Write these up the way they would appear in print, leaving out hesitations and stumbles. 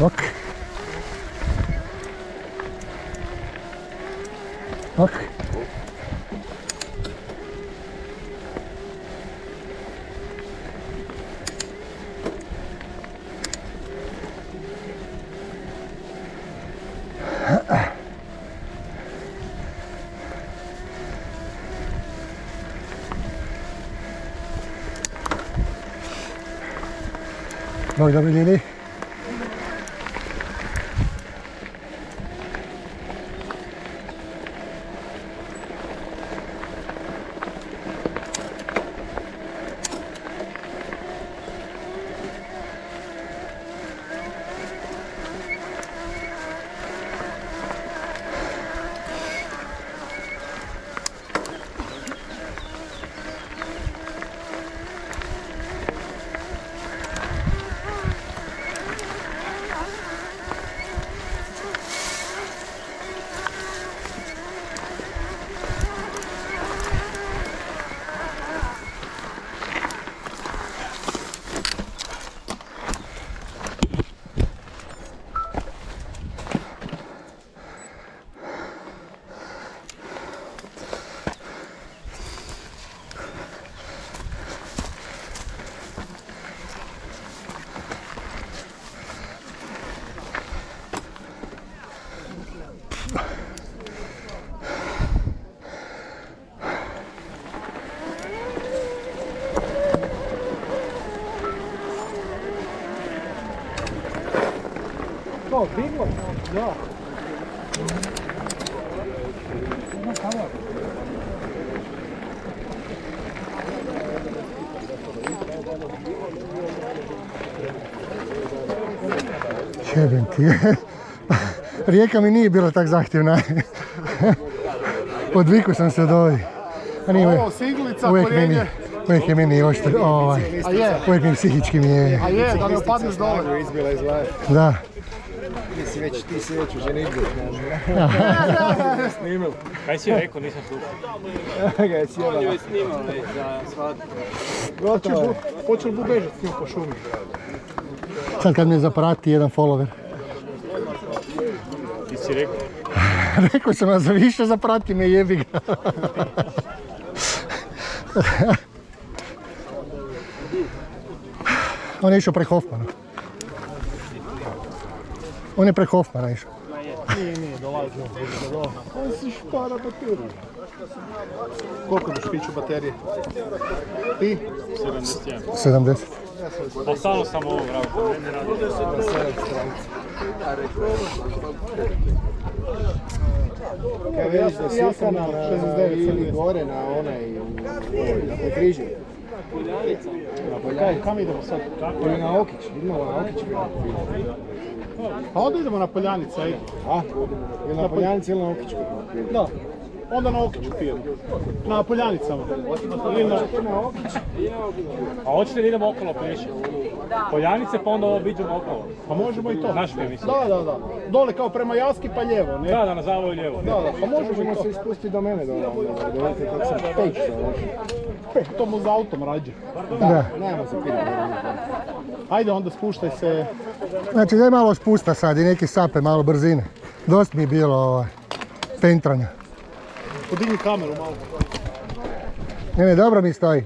Ok. Ok. Bog dobri ljudi. O, diglo? Da. Jebem ti. Rijeka mi nije bila tak zahtjevna. Odvikao sam se od ovih. Ovo, siglica, korjenje. Uvijek je meni oštro, A je? uvijek mi psihički mi je. A je, da ne upadneš dole. Izbila iz glave. Da. Ti si već u ženitbu. Snimil. Kaj si rekao, nisam slušao. Ga je sjela. On je već snimao za svat. Gotovo. Hoće li bu bežat s njim po šumi? Sad kad me zaprati jedan follower. Ti si rekao. Rekao sam da za više zaprati me, jebi ga. On je išao pre Hoffmana. On je pre Hoffmana išao. Nije, dolazio. On si špara bateriju. Koliko daš piću baterije? Ti? 71. 70. Pa stalo sam ovo vravo, ne radi. Kaj vidiš da sjekana na 69 ili gore na onaj, na Pokrižju? Kam idemo sad? Ili na Okić, idemo na Okić. Pa onda idemo na Poljanicu, ajde. A? Ili na Poljanici ili na Okiću? Da. Onda na Okiću pijemo. Na Poljanicama. Ili na... A hoćete da idemo okolo pješi? Poljanice pa onda obiđemo okolo. Pa možemo i to. Naš mi mislim. Da. Dole kao prema Jaski pa lijevo, ne? Da, na zavoju lijevo. Da, pa možemo i to. Se ispusti do mene dole, da vidite kako sam peć završio. To mu za autom rađe. Da. Nemamo se pitati. Ajde onda spuštaj se. Znači daj malo spusta sad i neki sape, malo brzine. Dosta mi je bilo pentranja. Podigni kameru malo. Ne, dobro mi stoji.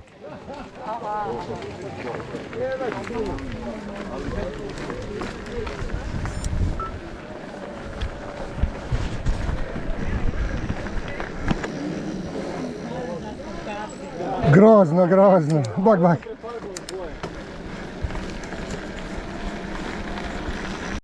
Grozno. Bak.